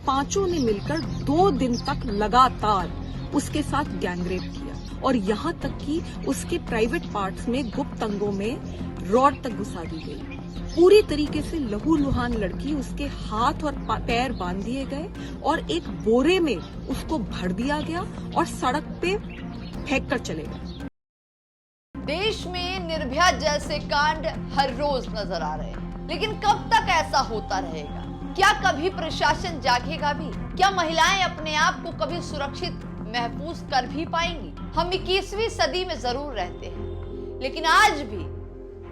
पांचों ने मिलकर 2 दिन तक लगातार उसके साथ गैंगरेप किया और यहाँ तक कि उसके प्राइवेट पार्ट्स में, गुप्त अंगों में रॉड तक घुसा दी गई। पूरी तरीके से लहूलुहान लड़की, उसके हाथ और पैर बांध दिए गए और एक बोरे में उसको भर दिया गया और सड़क पे फेंक कर चले गए। देश में निर्भया जैसे कांड हर रोज नजर आ रहे हैं, लेकिन कब तक ऐसा होता रहेगा? क्या कभी प्रशासन जागेगा भी? क्या महिलाएं अपने आप को कभी सुरक्षित महफूज कर भी पाएंगी? हम 21वीं सदी में जरूर रहते हैं, लेकिन आज भी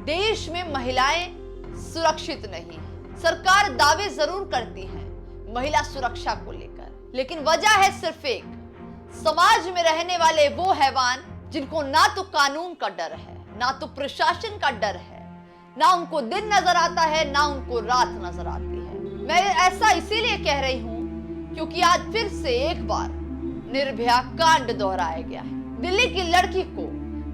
देश में महिलाएं सुरक्षित नहीं है। सरकार दावे जरूर करती है महिला सुरक्षा को लेकर, लेकिन वजह है सिर्फ एक, समाज में रहने वाले वो हैवान जिनको ना तो कानून का डर है, ना तो प्रशासन का डर है, ना उनको दिन नजर आता है, ना उनको रात नजर आती है। मैं ऐसा इसीलिए कह रही हूं क्योंकि आज फिर से एक बार निर्भया कांड दोहराया गया है। दिल्ली की लड़की को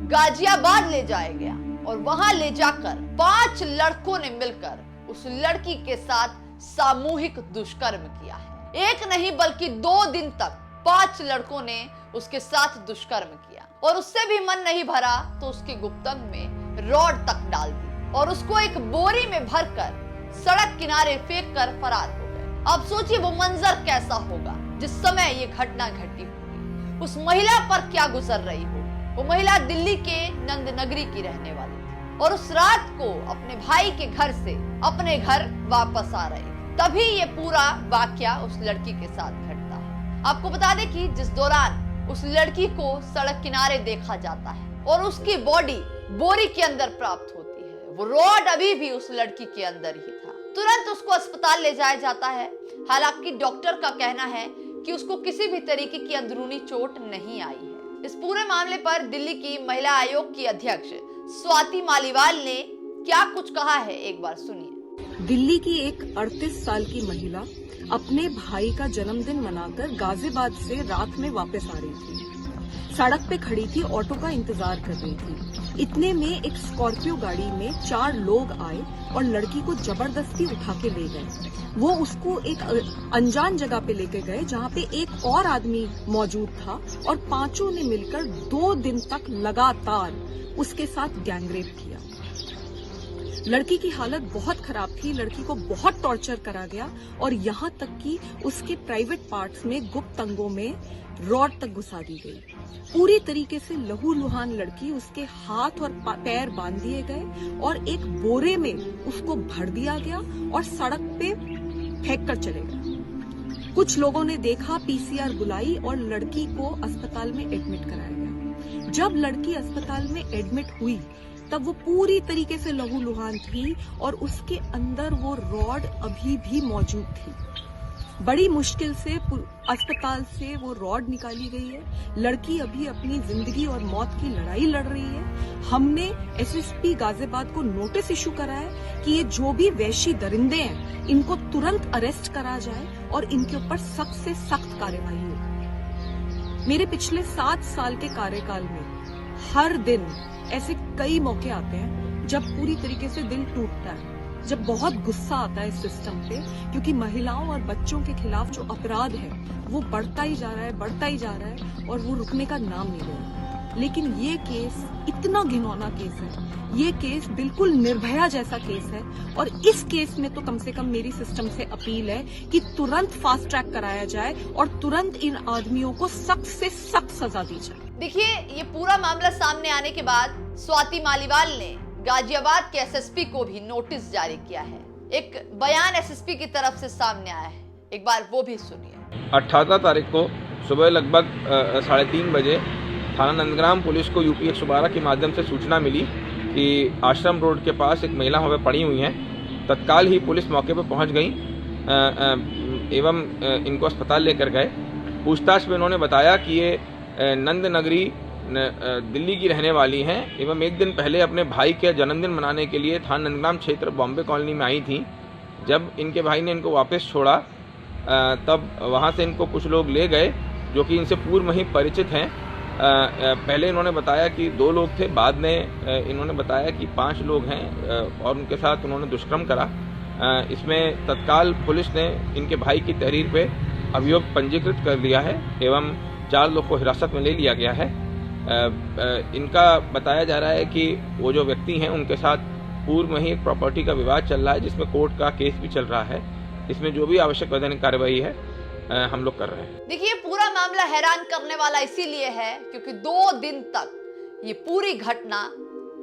गाजियाबाद ले जाया गया और वहां ले जाकर 5 लड़कों ने मिलकर उस लड़की के साथ सामूहिक दुष्कर्म किया है। एक नहीं बल्कि 2 दिन तक 5 लड़कों ने उसके साथ दुष्कर्म किया और उससे भी मन नहीं भरा तो उसके गुप्तंग में रॉड तक डाल दी और उसको एक बोरी में भरकर सड़क किनारे फेंक कर फरार हो गए। अब सोचिए वो मंजर कैसा होगा जिस समय ये घटना घटी होगी। उस महिला पर क्या गुजर रही हो। वो महिला दिल्ली के नंद नगरी की रहने वाली थी और उस रात को अपने भाई के घर से अपने घर वापस आ रही थी। तभी ये पूरा वाकया उस लड़की के साथ घटता है। आपको बता दें कि जिस दौरान उस लड़की को सड़क किनारे देखा जाता है और उसकी बॉडी बोरी के अंदर प्राप्त होती है, वो रॉड अभी भी उस लड़की के अंदर ही था। तुरंत उसको अस्पताल ले जाया जाता है। हालांकि डॉक्टर का कहना है कि उसको किसी भी तरीके की अंदरूनी चोट नहीं आई है। इस पूरे मामले पर दिल्ली की महिला आयोग की अध्यक्ष स्वाति मालीवाल ने क्या कुछ कहा है, एक बार सुनिए। दिल्ली की एक 38 साल की महिला अपने भाई का जन्मदिन मनाकर गाजियाबाद से रात में वापस आ रही थी। सड़क पे खड़ी थी, ऑटो का इंतजार कर रही थी। इतने में एक स्कॉर्पियो गाड़ी में 4 लोग आए और लड़की को जबरदस्ती उठा के ले गए। वो उसको एक अनजान जगह पे लेके गए जहाँ पे एक और आदमी मौजूद था और पांचों ने मिलकर 2 दिन तक लगातार उसके साथ गैंगरेप किया। लड़की की हालत बहुत खराब थी, लड़की को बहुत टॉर्चर करा गया और यहाँ तक कि उसके प्राइवेट पार्ट्स में, गुप्त अंगों में रॉड तक घुसा दी गई। पूरी तरीके से लहूलुहान लड़की, उसके हाथ और पैर बांध दिए गए और एक बोरे में उसको भर दिया गया और सड़क पे फेंक कर चले गए। कुछ लोगों ने देखा, पीसीआर बुलाई और लड़की को अस्पताल में एडमिट कराया गया। जब लड़की अस्पताल में एडमिट हुई तब वो पूरी तरीके से लहूलुहान थी और उसके अंदर वो रॉड अभी भी मौजूद थी। बड़ी मुश्किल से अस्पताल से वो रॉड निकाली गई है। लड़की अभी अपनी जिंदगी और मौत की लड़ाई लड़ रही है। हमने एसएसपी गाजियाबाद को नोटिस इशू करा है कि ये जो भी वैशी दरिंदे हैं इनको तुरंत अरेस्ट करा जाए और इनके ऊपर सख्त से सख्त कार्यवाही हो। मेरे पिछले 7 साल के कार्यकाल में हर दिन ऐसे कई मौके आते हैं जब पूरी तरीके से दिल टूटता है, जब बहुत गुस्सा आता है इस सिस्टम पे, क्योंकि महिलाओं और बच्चों के खिलाफ जो अपराध है वो बढ़ता ही जा रहा है, बढ़ता ही जा रहा है और वो रुकने का नाम नहीं ले रहा। लेकिन ये केस इतना घिनौना केस है, ये केस बिल्कुल निर्भया जैसा केस है और इस केस में तो कम से कम मेरी सिस्टम से अपील है कि तुरंत फास्ट ट्रैक कराया जाए और तुरंत इन आदमियों को सख्त से सख्त सजा दी जाए। देखिए, ये पूरा मामला सामने आने के बाद स्वाति मालीवाल ने गाजियाबाद के एसएसपी को भी नोटिस जारी किया है। एक बयान एसएसपी की तरफ से सामने आया है, एक बार वो भी सुनिए। 18 तारीख को सुबह लगभग 3:30 बजे थाना नंदग्राम पुलिस को यूपी 112 के माध्यम से सूचना मिली कि आश्रम रोड के पास एक महिला वहाँ पे पड़ी हुई हैं। तत्काल ही पुलिस मौके पर पहुँच गई एवं इनको अस्पताल लेकर गए। पूछताछ में उन्होंने बताया कि ये नंद नगरी दिल्ली की रहने वाली हैं एवं एक दिन पहले अपने भाई के जन्मदिन मनाने के लिए थाना नंदग्राम क्षेत्र बॉम्बे कॉलोनी में आई थी। जब इनके भाई ने इनको वापस छोड़ा तब वहां से इनको कुछ लोग ले गए जो कि इनसे पूर्व में ही परिचित हैं। पहले इन्होंने बताया कि 2 लोग थे, बाद में इन्होंने बताया कि 5 लोग हैं और उनके साथ उन्होंने दुष्कर्म करा। इसमें तत्काल पुलिस ने इनके भाई की तहरीर पे अभियोग पंजीकृत कर दिया है एवं 4 लोग को हिरासत में ले लिया गया है। इनका बताया जा रहा है कि वो जो व्यक्ति हैं उनके साथ पूर्व में ही एक प्रॉपर्टी का विवाद चल रहा है, जिसमें कोर्ट का केस भी चल रहा है। इसमें जो भी आवश्यक वैधानिक कार्यवाही है हम लोग कर रहे हैं। देखिए, पूरा मामला हैरान करने वाला इसीलिए है क्योंकि 2 दिन तक ये पूरी घटना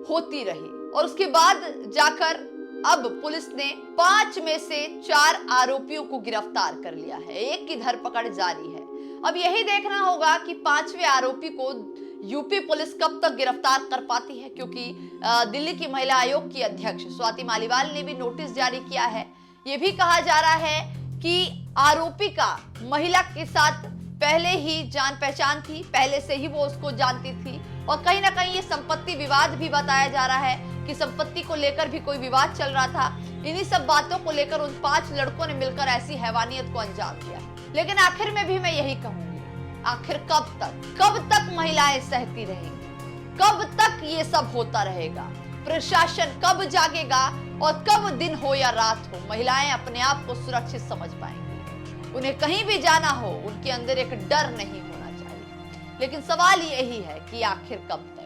होती रही और उसके बाद जाकर अब पुलिस ने 5 में से 4 आरोपियों को गिरफ्तार कर लिया है। एक की धरपकड़ जारी है। अब यही देखना होगा कि 5वें आरोपी को यूपी पुलिस कब तक गिरफ्तार कर पाती है, क्योंकि दिल्ली की महिला आयोग की अध्यक्ष स्वाति मालीवाल ने भी नोटिस जारी किया है। ये भी कहा जा रहा है कि आरोपी का महिला के साथ पहले ही जान पहचान थी, पहले से ही वो उसको जानती थी और कहीं ना कहीं ये संपत्ति विवाद भी बताया जा रहा है कि संपत्ति को लेकर भी कोई विवाद चल रहा था। इन्हीं सब बातों को लेकर उन 5 लड़कों ने मिलकर ऐसी हैवानियत को अंजाम दिया। लेकिन आखिर में भी मैं यही कहूंगी, आखिर कब तक महिलाएं सहती रहेंगी, कब तक ये सब होता रहेगा, प्रशासन कब जागेगा और कब दिन हो या रात हो महिलाएं अपने आप को सुरक्षित समझ पाएंगी। उन्हें कहीं भी जाना हो उनके अंदर एक डर नहीं होना चाहिए। लेकिन सवाल यही है कि आखिर कब तक।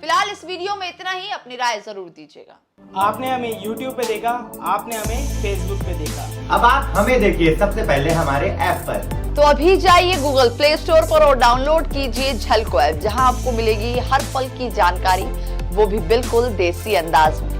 फिलहाल इस वीडियो में इतना ही, अपनी राय जरूर दीजिएगा। आपने हमें YouTube पे देखा, आपने हमें Facebook पे देखा, अब आप हमें देखिए सबसे पहले हमारे ऐप पर। तो अभी जाइए गूगल प्ले स्टोर पर और डाउनलोड कीजिए झलको ऐप, जहां आपको मिलेगी हर पल की जानकारी, वो भी बिल्कुल देसी अंदाज में।